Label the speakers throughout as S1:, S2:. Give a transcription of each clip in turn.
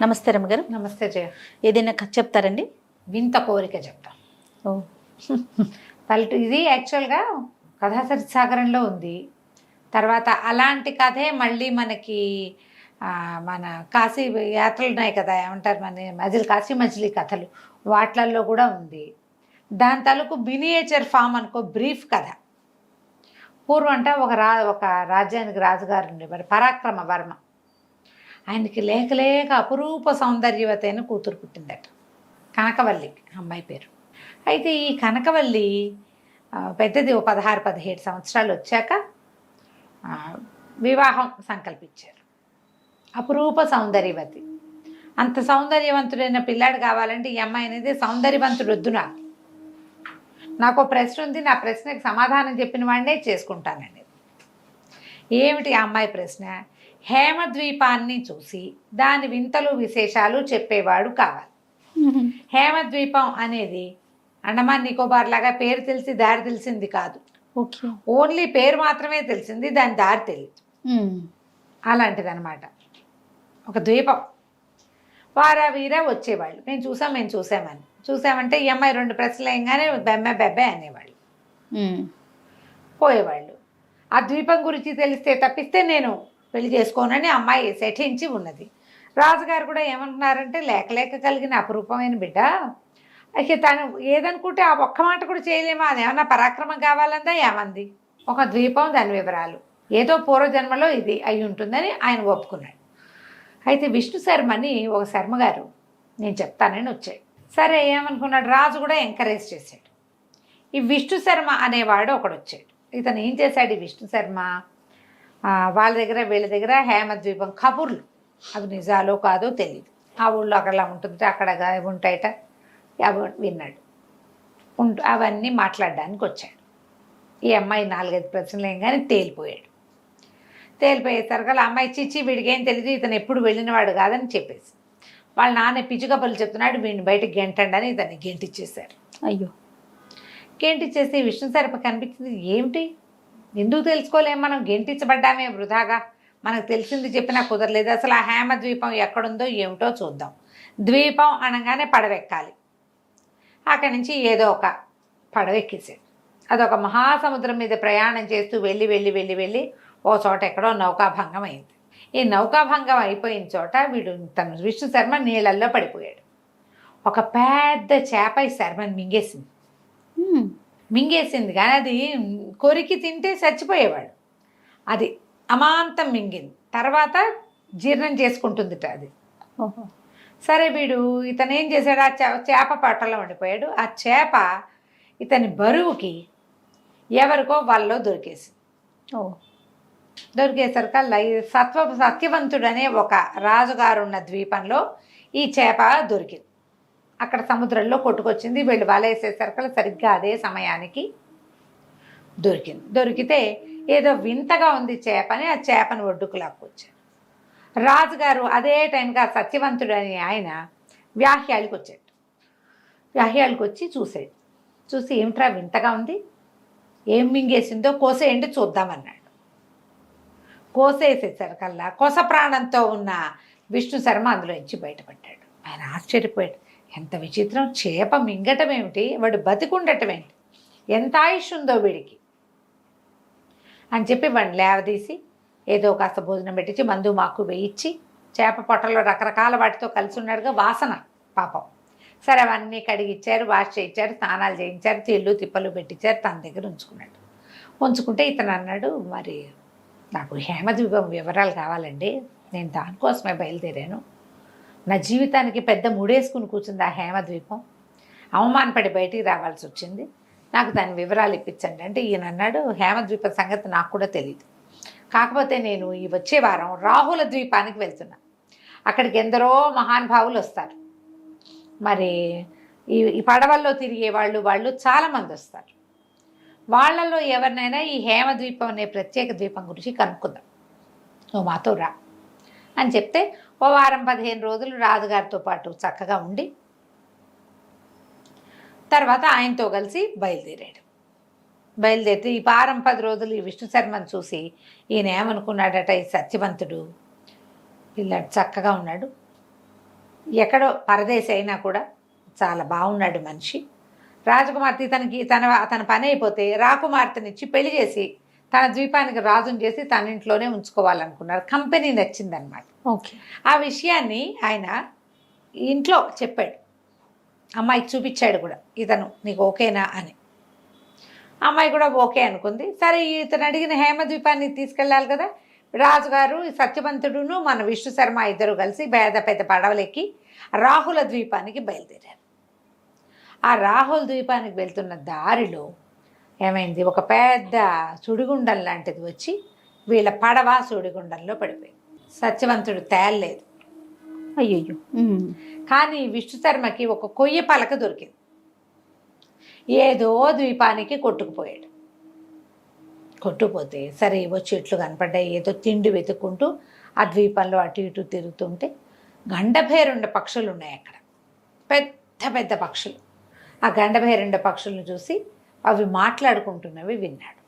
S1: నమస్తే రమ్మగారు.
S2: నమస్తే జయ.
S1: ఏదైనా కథ చెప్తారండి?
S2: వింత కోరిక చెప్తాం.
S1: ఓ
S2: ఇది యాక్చువల్గా కథాసరి సాగరంలో ఉంది. తర్వాత అలాంటి కథే మళ్ళీ మనకి మన కాశీ యాత్రలు ఉన్నాయి కదా, ఏమంటారు మన కాశీ మజిలీ కథలు, వాట్లల్లో కూడా ఉంది. దాని తాలూకు మినియేచర్ ఫామ్ అనుకో, బ్రీఫ్ కథ. పూర్వం అంటే ఒక రాజ్యానికి రాజుగారు ఉండేవారు, పరాక్రమ వర్మ. ఆయనకి లేక లేక అపురూప సౌందర్యవతి అయిన కూతురు పుట్టిందట, కనకవల్లి అమ్మాయి పేరు. అయితే ఈ కనకవల్లి పెద్దది, 16-17 సంవత్సరాలు వచ్చాక వివాహం సంకల్పించారు. అపురూప సౌందర్యవతి, అంత సౌందర్యవంతుడైన పిల్లాడు కావాలంటే ఈ అమ్మాయి అనేది సౌందర్యవంతుడు వద్దు, నాకు ప్రశ్న ఉంది, నా ప్రశ్నకి సమాధానం చెప్పిన వాడినే చేసుకుంటానండి. ఏమిటి ఆ అమ్మాయి ప్రశ్న? హేమద్వీపాన్ని చూసి దాని వింతలు విశేషాలు చెప్పేవాడు కావాలి. హేమద్వీపం అనేది అండమాన్ నికోబార్ లాగా పేరు తెలిసి దారి తెలిసింది కాదు. ఓన్లీ పేరు మాత్రమే తెలిసింది, దాని దారి తెలియదు. అలాంటిది అనమాట. ఒక ద్వీపం. వారా వీరా వచ్చేవాళ్ళు, మేము చూసామని. చూసామంటే ఈ అమ్మాయి 2 ప్రశ్నలు వేయగానే బెబ్బే అనేవాళ్ళు, పోయేవాళ్ళు. ఆ ద్వీపం గురించి తెలిస్తే తప్పిస్తే నేను పెళ్లి చేసుకోనని అమ్మాయి సెటించి ఉన్నది. రాజుగారు కూడా ఏమంటున్నారంటే, లేక లేక కలిగిన అపురూపమైన బిడ్డ, అయితే తను ఏదనుకుంటే ఆ ఒక్క మాట కూడా చేయలేమా, అది ఏమన్నా పరాక్రమం కావాలందా ఏమంది. ఒక ద్వీపం, దాని వివరాలు, ఏదో పూర్వజన్మలో ఇది అయి ఉంటుందని ఆయన ఒప్పుకున్నాడు. అయితే విష్ణు శర్మని ఒక శర్మగారు నేను చెప్తానని వచ్చాడు. సరే ఏమనుకున్నాడు, రాజు కూడా ఎంకరేజ్ చేశాడు. ఈ విష్ణు శర్మ అనేవాడు ఒకడు వచ్చాడు. ఇతను ఏం చేశాడు, ఈ విష్ణు శర్మ వాళ్ళ దగ్గర వీళ్ళ దగ్గర హేమద్వీపం కబుర్లు, అవి నిజాలో కాదో తెలియదు. ఆ ఊళ్ళో అక్కడలా ఉంటుంది, అక్కడ ఉంటాయట, అవి విన్నాడు. అవన్నీ మాట్లాడడానికి వచ్చాడు. ఈ అమ్మాయి 4-5 ప్రశ్నలు ఏం కానీ తేలిపోయాడు. తేలిపోయేసరికి ఆ అమ్మాయి చిచ్చి వీడికి ఏం తెలియదు, ఇతను ఎప్పుడు వెళ్ళినవాడు కాదని చెప్పేసి వాళ్ళ నాన్న పిచ్చుకబులు చెప్తున్నాడు, వీడిని బయటకు గెంటండి అని ఇతన్ని గెంటిచ్చేశారు.
S1: అయ్యో,
S2: గెంటిచ్చేసి విష్ణు శర్మ కనిపించింది, ఏమిటి ఎందుకు తెలుసుకోలేము, మనం గెంటించబడ్డామే వృధాగా, మనకు తెలిసింది చెప్పినా కుదరలేదు, అసలు ఆ హేమద్వీపం ఎక్కడుందో ఏమిటో చూద్దాం. ద్వీపం అనగానే పడవెక్కాలి. అక్కడి నుంచి ఏదో ఒక పడవెక్కేసాడు. అదొక మహాసముద్రం మీద ప్రయాణం చేస్తూ వెళ్ళి ఓ చోట ఎక్కడో నౌకాభంగం అయింది. ఈ నౌకాభంగం అయిపోయిన చోట వీడు తను విష్ణు శర్మ నీళ్ళల్లో పడిపోయాడు. ఒక పెద్ద చేప ఈ శర్మని మింగేసింది కానీ అది కొరికి తింటే చచ్చిపోయేవాడు. అది అమాంతం మింగింది, తర్వాత జీర్ణం చేసుకుంటుందిట అది. సరే వీడు ఇతను ఏం చేశాడు, ఆ చేప పట్టలో ఉండిపోయాడు. ఆ చేప ఇతని బరువుకి ఎవరికో వాళ్ళలో దొరికేసింది. దొరికేసరికి సత్యవంతుడనే ఒక రాజుగారు ఉన్న ద్వీపంలో ఈ చేప దొరికింది. అక్కడ సముద్రంలో కొట్టుకొచ్చింది. వీళ్ళు వలేసేసరికి సరిగ్గా అదే సమయానికి దొరికింది. దొరికితే ఏదో వింతగా ఉంది చేపని, ఆ చేపను ఒడ్డుకు లాక్కొచ్చారు. రాజుగారు అదే టైంకి ఆ సత్యవంతుడని ఆయన వ్యాహ్యాలకు వచ్చాడు. వ్యాహ్యాలకు వచ్చి చూసాడు. చూసి ఏమిట్రా వింతగా ఉంది, ఏం మింగేసిందో కోసేయండి చూద్దామన్నాడు. కోసేసేసరికల్లా కొస ప్రాణంతో ఉన్న విష్ణు శర్మ అందులో నుంచి బయటపడ్డాడు. ఆయన ఆశ్చర్యపోయాడు, ఎంత విచిత్రం, చేప మింగటం ఏమిటి, వాడు బతికుండటం ఏంటి, ఎంత ఆయుష్ ఉందో వీడికి అని చెప్పి వాడిని లేవదీసి ఏదో కాస్త భోజనం పెట్టించి మందు మాకు వేయించి, చేప పొట్టలో రకరకాల వాటితో కలిసి ఉన్నాడుగా వాసన పాపం. సరే అవన్నీ కడిగిచ్చారు, వాష్ చేయించారు, స్నానాలు చేయించారు, తిళ్ళు తిప్పలు పెట్టించారు, తన దగ్గర ఉంచుకున్నాడు. ఉంచుకుంటే ఇతను అన్నాడు, మరి నాకు హేమద్వీపం వివరాలు కావాలండి, నేను దానికోసమే బయలుదేరాను, నా జీవితానికి పెద్ద ముడేసుకుని కూర్చుంది ఆ హేమద్వీపం, అవమానపడి బయటికి రావాల్సి వచ్చింది, నాకు దాని వివరాలు ఇప్పించండి అంటే ఈయన అన్నాడు, హేమద్వీపం సంగతి నాకు కూడా తెలియదు, కాకపోతే నేను ఈ వచ్చే వారం రాహుల ద్వీపానికి వెళ్తున్నా, అక్కడికి ఎందరో మహానుభావులు వస్తారు, మరి ఈ పడవల్లో తిరిగే వాళ్ళు చాలామంది వస్తారు, వాళ్ళల్లో ఎవరినైనా ఈ హేమద్వీపం అనే ప్రత్యేక ద్వీపం గురించి కనుక్కుందాం, నువ్వు మాతో రా అని చెప్తే ఓ 10-15 రోజులు రాజుగారితో పాటు చక్కగా ఉండి తర్వాత ఆయనతో కలిసి బయలుదేరాడు. బయలుదేరితే ఈ 10 రోజులు ఈ విష్ణు శర్మను చూసి ఈయన ఏమనుకున్నాడట, ఈ సత్యవంతుడు పిల్లాడు చక్కగా ఉన్నాడు, ఎక్కడో పరదేశి అయినా కూడా చాలా బాగున్నాడు మనిషి. రాజకుమార్తె తన పని అయిపోతే రాకుమార్తెనిచ్చి పెళ్లి చేసి తన ద్వీపానికి రాజుని చేసి తన ఇంట్లోనే ఉంచుకోవాలనుకున్నారు. కంపెనీ నచ్చిందనమాట.
S1: ఓకే.
S2: ఆ విషయాన్ని ఆయన ఇంట్లో చెప్పాడు, అమ్మాయికి చూపించాడు కూడా, ఇతను నీకు ఓకేనా అని. అమ్మాయి కూడా ఓకే అనుకుంది. సరే ఇతను అడిగిన హేమద్వీపానికి తీసుకెళ్ళాలి కదా. రాజుగారు సత్యవంతుడును మన విష్ణు శర్మ ఇద్దరు కలిసి పెద్ద పడవలెక్కి రాహుల ద్వీపానికి బయలుదేరారు. ఆ రాహుల ద్వీపానికి వెళ్తున్న దారిలో ఏమైంది, ఒక పెద్ద సుడిగుండం లాంటిది వచ్చి వీళ్ళ పడవ సుడిగుండంలో పడిపోయింది. సత్యవంతుడు తేలలేదు.
S1: అయ్యయ్యో.
S2: కానీ విష్ణు శర్మకి ఒక కొయ్య పలక దొరికింది. ఏదో ద్వీపానికి కొట్టుకుపోయాడు. కొట్టుకుపోతే సరే ఏవో చెట్లు కనపడ్డాయి, ఏదో తిండి వెతుక్కుంటూ ఆ ద్వీపంలో అటు ఇటు తిరుగుతుంటే గండభేరుండ పక్షులు ఉన్నాయి అక్కడ, పెద్ద పెద్ద పక్షులు. ఆ గండభేరుండ పక్షులను చూసి అవి మాట్లాడుకుంటున్నవి విన్నాడు.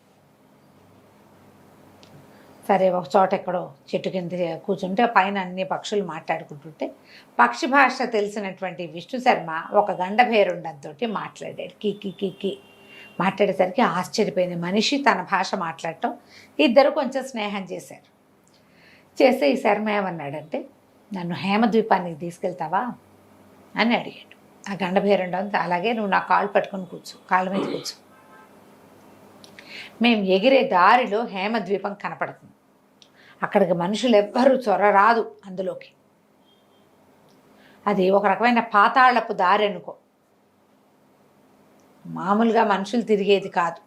S2: సరే ఒక చోట ఎక్కడో చెట్టు కింద కూర్చుంటే పైన అన్ని పక్షులు మాట్లాడుకుంటుంటే పక్షి భాష తెలిసినటువంటి విష్ణు శర్మ ఒక గండభేరుండంతో మాట్లాడాడు. కి మాట్లాడేసరికి ఆశ్చర్యపోయింది. మనిషి తన భాష మాట్లాడటం. ఇద్దరు కొంచెం స్నేహం చేశారు. చేస్తే ఈ శర్మ ఏమన్నాడంటే, నన్ను హేమద్వీపానికి తీసుకెళ్తావా అని అడిగాడు. ఆ గండభేరుండం అలాగే నువ్వు నా కాళ్ళు పట్టుకొని కూర్చో, కాళ్ళ మీద కూర్చో, మేము ఎగిరే దారిలో హేమద్వీపం కనపడుతుంది, అక్కడికి మనుషులు ఎవ్వరూ చొరరాదు అందులోకి, అది ఒక రకమైన పాతాళపు దారి అనుకో, మామూలుగా మనుషులు తిరిగేది కాదు,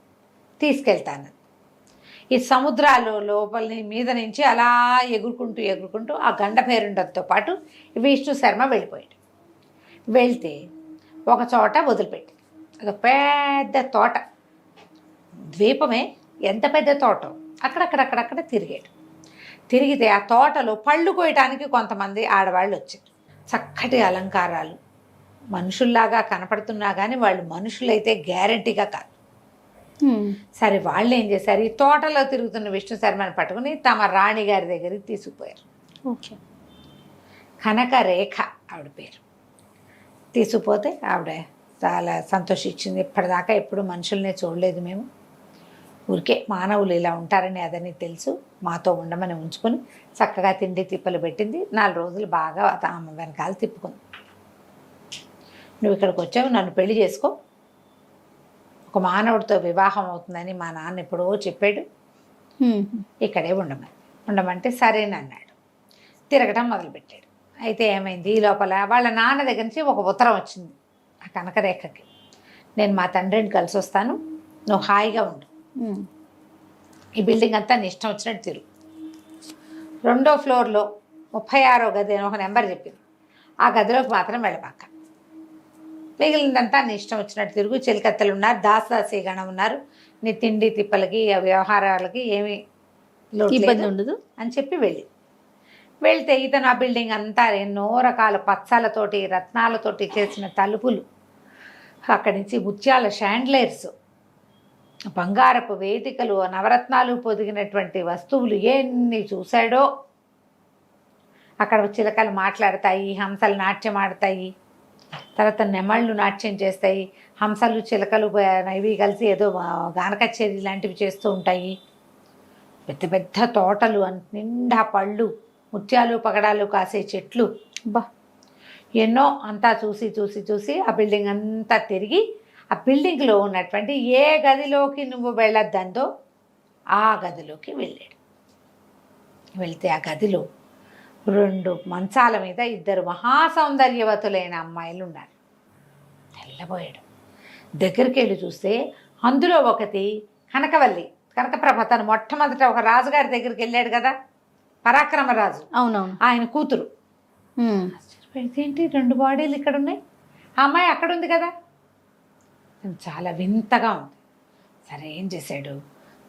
S2: తీసుకెళ్తాను. ఈ సముద్రాలు లోపలి మీద నుంచి అలా ఎగురుకుంటూ ఆ గండభేరుండంతో పాటు విష్ణు శర్మ వెళ్ళిపోయాడు. వెళ్తే ఒక చోట వదిలిపెట్టి ఒక పెద్ద తోట, ద్వీపమే ఎంత పెద్ద తోట, అక్కడక్కడ తిరిగాడు. తిరిగితే ఆ తోటలో పళ్ళు కోయటానికి కొంతమంది ఆడవాళ్ళు వచ్చారు. చక్కటి అలంకారాలు, మనుషుల్లాగా కనపడుతున్నా కానీ వాళ్ళు మనుషులైతే గ్యారంటీగా కాదు. సరే వాళ్ళు ఏం చేశారు, ఈ తోటలో తిరుగుతున్న విష్ణు శర్మని పట్టుకుని తమ రాణి గారి దగ్గరికి తీసుకుపోయారు.
S1: ఓకే.
S2: కనకరేఖ ఆవిడ పేరు. తీసుకుపోతే ఆవిడ చాలా సంతోషించింది. ఇప్పటిదాకా ఎప్పుడు మనుషుల్నే చూడలేదు మేము, ఊరికే మానవులు ఇలా ఉంటారని అదని తెలుసు, మాతో ఉండమని ఉంచుకొని చక్కగా తిండి తిప్పలు పెట్టింది. 4 రోజులు బాగా ఆమె వెనకాల తిప్పుకుంది. నువ్వు ఇక్కడికి వచ్చావు, నన్ను పెళ్లి చేసుకో, ఒక మానవుడితో వివాహం అవుతుందని మా నాన్న ఎప్పుడో చెప్పాడు, ఇక్కడే ఉండమంటే సరేనన్నాడు. తిరగటం మొదలుపెట్టాడు. అయితే ఏమైంది, ఈ లోపల వాళ్ళ నాన్న దగ్గర నుంచి ఒక ఉత్తరం వచ్చింది ఆ కనకరేఖకి, నేను మా తండ్రిని కలిసి వస్తాను, నువ్వు హాయిగా ఉండు, ఈ బిల్డింగ్ అంతా నీ ఇష్టం వచ్చినట్టు తిరుగు, 2వ ఫ్లోర్లో 36వ గది అని ఒక నెంబర్ చెప్పింది, ఆ గదిలోకి మాత్రం వెళ్ళబాక, మిగిలిందంతా నీ ఇష్టం వచ్చినట్టు తిరుగు, చెలికత్తెలు ఉన్నారు, దాసదాసీగణం ఉన్నారు, నీ తిండి తిప్పలకి వ్యవహారాలకి ఏమీ ఇబ్బంది ఉండదు అని చెప్పి వెళ్తే ఇతను ఆ బిల్డింగ్ అంతా ఎన్నో రకాల పచ్చలతోటి రత్నాలతోటి చేసిన తలుపులు, అక్కడి నుంచి ముత్యాల షాండ్లైర్స్, బంగారపు వేదికలు, నవరత్నాలు పొదిగినటువంటి వస్తువులు ఎన్ని చూశాడో. అక్కడ చిలకలు మాట్లాడతాయి, హంసలు నాట్యం ఆడతాయి, తర్వాత నెమళ్ళు నాట్యం చేస్తాయి, హంసలు చిలకలు ఇవి కలిసి ఏదో గాన కచేరీ లాంటివి చేస్తూ ఉంటాయి. పెద్ద పెద్ద తోటలు, నిండా పళ్ళు, ముత్యాలు పగడాలు కాసే చెట్లు, ఎన్నో. అంతా చూసి ఆ బిల్డింగ్ అంతా తిరిగి ఆ బిల్డింగ్లో ఉన్నటువంటి ఏ గదిలోకి నువ్వు వెళ్ళొద్దందో ఆ గదిలోకి వెళ్ళాడు. వెళ్తే ఆ గదిలో 2 మంచాల మీద 2 మహాసౌందర్యవతులైన అమ్మాయిలు ఉన్నారు. తెల్లబోయాడు. దగ్గరికి వెళ్ళి చూస్తే అందులో ఒకటి కనకవల్లి, కనకప్రభ, తను మొట్టమొదట ఒక రాజుగారి దగ్గరికి వెళ్ళాడు కదా, పరాక్రమరాజు, అవునవును, ఆయన కూతురు. ఏంటి 2 బాడీలు ఇక్కడ ఉన్నాయి, ఆ అమ్మాయి అక్కడ ఉంది కదా, చాలా వింతగా ఉంది. సరే ఏం చేశాడు,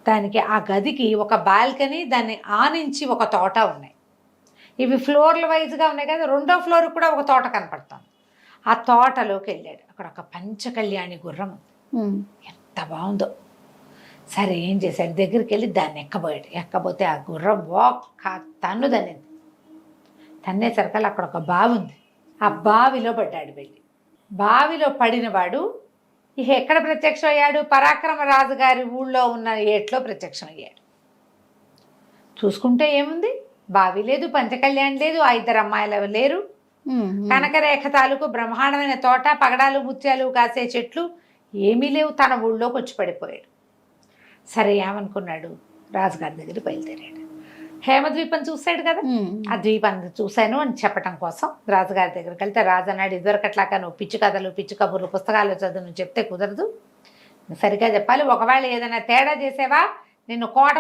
S2: దానికి ఆ గదికి ఒక బాల్కనీ, దాన్ని ఆనించి ఒక తోట ఉన్నాయి. ఇవి ఫ్లోర్ల వైజ్గా ఉన్నాయి కదా, 2వ ఫ్లోర్ కూడా ఒక తోట కనపడుతుంది. ఆ తోటలోకి వెళ్ళాడు. అక్కడ ఒక పంచకళ్యాణి గుర్రం ఉంది, ఎంత బాగుందో. సరే ఏం చేశాడు, దగ్గరికి వెళ్ళి దాన్ని ఎక్కబోతే ఆ గుర్రం ఒక్క తన్ను తన్నేసరికల్లా అక్కడ ఒక బావి ఉంది. ఆ ఆ బావిలో పడ్డాడు వెళ్ళి. బావిలో పడినవాడు ఇక ఎక్కడ ప్రత్యక్షం అయ్యాడు? పరాక్రమరాజు గారి ఊళ్ళో ఉన్న ఏట్లో ప్రత్యక్షం అయ్యాడు. చూసుకుంటే ఏముంది, బావి లేదు, పంచకళ్యాణ్ లేదు, ఆ ఇద్దరు అమ్మాయిలు లేరు, కనకరేఖ తాలూకు బ్రహ్మాండమైన తోట, పగడాలు ముత్యాలు కాసే చెట్లు ఏమీ లేవు. తన ఊళ్ళోకి వచ్చి పడిపోయాడు. సరే ఏమనుకున్నాడు, రాజుగారి దగ్గర బయలుదేరాడు. హేమద్వీపం చూశాడు కదా, ఆ ద్వీపాన్ని చూశాను అని చెప్పడం కోసం రాజుగారి దగ్గరికి వెళ్తే రాజు అన్నాడు, ఇదివరకట్లాగా నువ్వు పిచ్చి కథలు పిచ్చి కబుర్లు పుస్తకాలు చదువు నువ్వు చెప్తే కుదరదు, సరిగ్గా చెప్పాలి. ఒకవేళ ఏదైనా తేడా చేసేవా నిన్ను కోట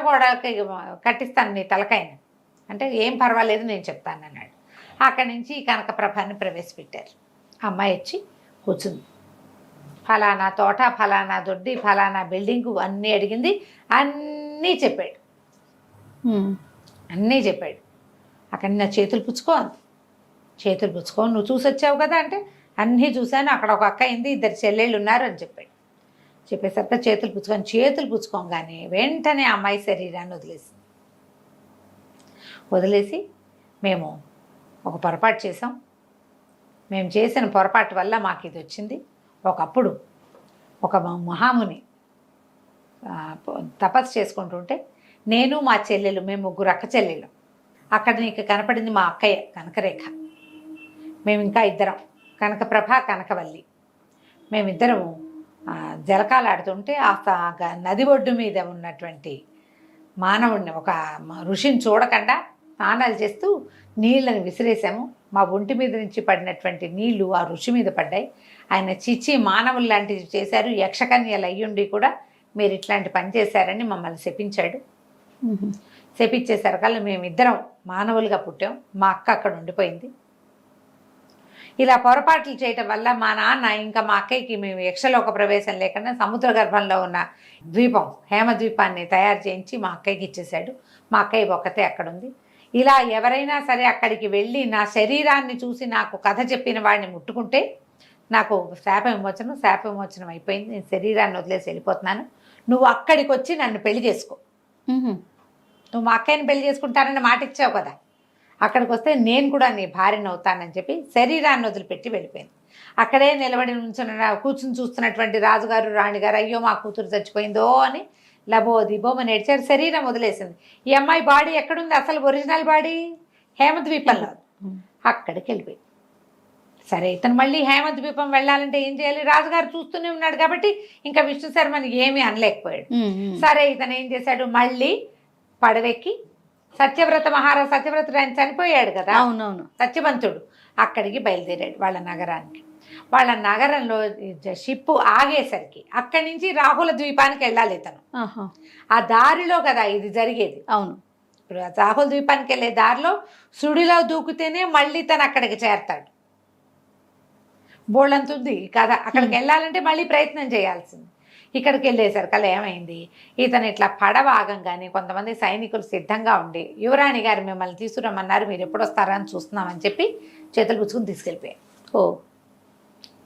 S2: కట్టిస్తాను నీ తలకాయని అంటే, ఏం పర్వాలేదు నేను చెప్తాను అన్నాడు. అక్కడి నుంచి కనకప్రభాన్ని ప్రవేశపెట్టారు. అమ్మాయి వచ్చి కూర్చుంది. ఫలానా తోట, ఫలానా దొడ్డి, ఫలానా బిల్డింగు అన్నీ అడిగింది. అన్నీ చెప్పాడు. అన్నీ చెప్పాడు. అక్కడ నా చేతులు పుచ్చుకో అంది. చేతులు పుచ్చుకో, నువ్వు చూసి వచ్చావు కదా అంటే, అన్నీ చూశాను, అక్కడ ఒక అక్క అయింది, ఇద్దరు చెల్లెళ్ళు ఉన్నారు అని చెప్పాడు. చెప్పేసరికి చేతులు పుచ్చుకోగానే వెంటనే అమ్మాయి శరీరాన్ని వదిలేసి మేము ఒక పొరపాటు చేసాం, మేము చేసిన పొరపాటు వల్ల మాకు ఇది వచ్చింది. ఒకప్పుడు ఒక మహాముని తపస్సు చేసుకుంటుంటే నేను మా చెల్లెలు, మేము ముగ్గురు అక్క చెల్లెలు, అక్కడ నీకు కనపడింది మా అక్కయ్య కనకరేఖ, మేము ఇంకా ఇద్దరం కనకప్రభ కనకవల్లి, మేమిద్దరము జలకాలాడుతుంటే ఆ నది ఒడ్డు మీద ఉన్నటువంటి మానవుడిని, ఒక ఋషిని చూడకుండా స్నానాలు చేస్తూ నీళ్ళని విసిరేసాము. మా ఒంటి మీద నుంచి పడినటువంటి నీళ్లు ఆ ఋషి మీద పడ్డాయి. ఆయన చిచ్చి మానవులు లాంటివి చేశారు, యక్షకన్యలు అయ్యుండి కూడా మీరు ఇట్లాంటి పని చేశారని మమ్మల్ని శపించాడు. శపించేసరికల్లా మేమిద్దరం మానవులుగా పుట్టాం, మా అక్క అక్కడ ఉండిపోయింది. ఇలా పొరపాట్లు చేయటం వల్ల మా నాన్న ఇంకా మా అక్కయ్యకి మేము యక్షలోక ప్రవేశం లేకుండా సముద్ర గర్భంలో ఉన్న ద్వీపం హేమద్వీపాన్ని తయారు చేయించి మా అక్కయ్యకి ఇచ్చేశాడు. మా అక్కయ్య ఒక్కతే అక్కడ ఉంది. ఇలా ఎవరైనా సరే అక్కడికి వెళ్ళి నా శరీరాన్ని చూసి నాకు కథ చెప్పిన వాడిని ముట్టుకుంటే నాకు శాప విమోచనం అయిపోయింది, నేను శరీరాన్ని వదిలేసి వెళ్ళిపోతున్నాను, నువ్వు అక్కడికి వచ్చి నన్ను పెళ్లి చేసుకో, నువ్వు మా అక్కయ్యని పెళ్లి చేసుకుంటానని మాట ఇచ్చావు కదా, అక్కడికి వస్తే నేను కూడా నీ భార్యను అవుతానని చెప్పి శరీరాన్ని వదిలిపెట్టి వెళ్ళిపోయింది. అక్కడే నిలబడి కూర్చుని చూస్తున్నటువంటి రాజుగారు రాణిగారు, అయ్యో మా కూతురు చచ్చిపోయిందో అని లబో దిబోమని ఏడ్చారు. శరీరం వదిలేసింది. ఈ అమ్మాయి బాడీ ఎక్కడుంది, అసలు ఒరిజినల్ బాడీ హేమద్వీపంలో, అక్కడికి వెళ్ళిపోయింది. సరే ఇతను మళ్ళీ హేమద్వీపం వెళ్ళాలంటే ఏం చేయాలి, రాజుగారు చూస్తూనే ఉన్నాడు కాబట్టి ఇంకా విష్ణు శర్మని ఏమీ అనలేకపోయాడు. సరే ఇతను ఏం చేశాడు, మళ్ళీ పడవెక్కి సత్యవ్రతుడు ఆయన చనిపోయాడు కదా, అవునవును, సత్యవంతుడు, అక్కడికి బయలుదేరాడు వాళ్ళ నగరానికి. వాళ్ళ నగరంలో షిప్పు ఆగేసరికి అక్కడి నుంచి రాహుల ద్వీపానికి వెళ్ళాలి ఇతను. ఆ దారిలో కదా ఇది జరిగేది. అవును, ఇప్పుడు రాహుల ద్వీపానికి వెళ్ళే దారిలో సుడిలో దూకితేనే మళ్ళీ తను అక్కడికి చేరతాడు. బోళ్ళంతుంది కదా, అక్కడికి వెళ్ళాలంటే మళ్ళీ ప్రయత్నం చేయాల్సింది. ఇక్కడికి వెళ్ళేసరికల్లా ఏమైంది, ఇతను ఇట్లా పడవ ఆగంగానే కొంతమంది సైనికులు సిద్ధంగా ఉండి, యువరాణి గారు మిమ్మల్ని తీసుకురమ్మన్నారు, మీరు ఎప్పుడు వస్తారా అని చూస్తున్నామని చెప్పి చేతులు పుచ్చుకుని తీసుకెళ్ళిపోయారు.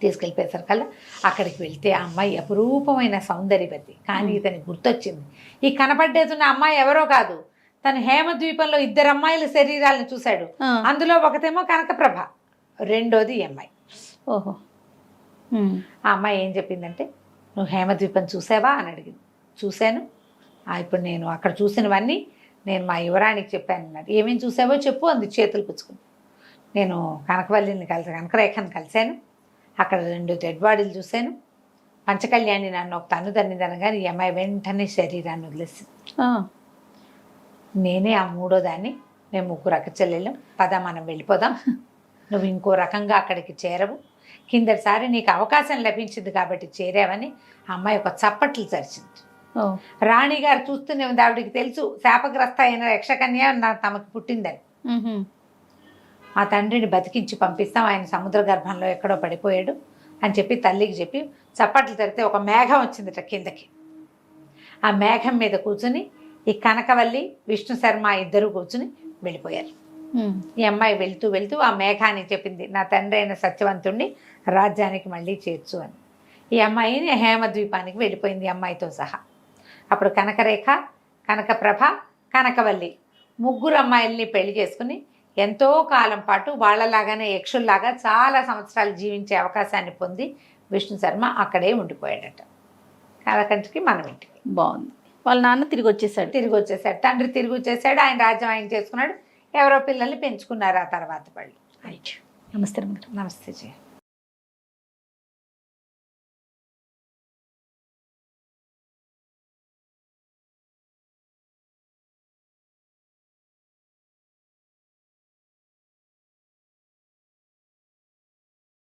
S2: తీసుకెళ్ళిపోయేసరికల్లా అక్కడికి వెళ్తే ఆ అమ్మాయి అపురూపమైన సౌందర్యవతి. కానీ ఇతనికి గుర్తొచ్చింది, ఈ కనపడ్డేతున్న అమ్మాయి ఎవరో కాదు, తను హేమద్వీపంలో ఇద్దరు అమ్మాయిల శరీరాలను చూశాడు. అందులో ఒకతేమో కనకప్రభ, రెండోది ఈ అమ్మాయి. ఓహో, ఆ అమ్మాయి ఏం చెప్పిందంటే, నువ్వు హేమద్వీపం చూసావా అని అడిగింది. చూశాను, ఇప్పుడు నేను అక్కడ చూసినవన్నీ నేను మా యువరాణికి చెప్పాను అన్నాడు. ఏమేమి చూసావో చెప్పు అంది చేతులు పుచ్చుకుని. నేను కనకవల్లిని కనకరేఖను కలిశాను, అక్కడ 2 డెడ్ బాడీలు చూశాను, పంచకళ్యాణి నన్ను ఒక తన్నుదన్నిదనగానే ఈ అమ్మాయి వెంటనే శరీరాన్ని వదిలేసింది. నేనే ఆ 3వ దాన్ని, మేము 3 అక్క చెల్లెళ్ళం, పద మనం వెళ్ళిపోదాం, నువ్వు ఇంకో రకంగా అక్కడికి చేరవు, కిందసారి నీకు అవకాశం లభించింది కాబట్టి చేరావని ఆ అమ్మాయి ఒక చప్పట్లు చరిచింది. రాణిగారు చూస్తూనే ఉంది, ఆవిడికి తెలుసు శాపగ్రస్త అయిన యక్షకన్య తమకు పుట్టిందని. ఆ తండ్రిని బతికించి పంపిస్తాం, ఆయన సముద్ర గర్భంలో ఎక్కడో పడిపోయాడు అని చెప్పి తల్లికి చెప్పి చప్పట్లు తరితే ఒక మేఘం వచ్చిందట కిందకి. ఆ మేఘం మీద కూర్చుని ఈ కనకవల్లి విష్ణు శర్మ ఇద్దరు కూర్చుని వెళ్ళిపోయారు. ఈ అమ్మాయి వెళ్తూ వెళ్తూ ఆ మేఘాన్ని చెప్పింది, నా తండ్రి అయిన సత్యవంతుణ్ణి రాజ్యానికి మళ్ళీ చేర్చు అని. ఈ అమ్మాయిని హేమద్వీపానికి వెళ్ళిపోయింది అమ్మాయితో సహా. అప్పుడు కనకరేఖ, కనకప్రభ, కనకవల్లి 3 అమ్మాయిల్ని పెళ్లి చేసుకుని ఎంతో కాలం పాటు వాళ్ళలాగానే యక్షుల్లాగా చాలా సంవత్సరాలు జీవించే అవకాశాన్ని పొంది విష్ణు శర్మ అక్కడే ఉండిపోయాడట. కథకంటికి మనం ఇంటికి.
S1: బాగుంది. వాళ్ళ నాన్న తిరిగి వచ్చేసాడు.
S2: తండ్రి తిరిగి వచ్చేసాడు. ఆయన రాజ్యం ఆయన చేసుకున్నాడు. ఎవరో పిల్లల్ని పెంచుకున్నారు ఆ తర్వాత వాళ్ళు.
S1: నమస్తే.
S2: నమస్తే జయ.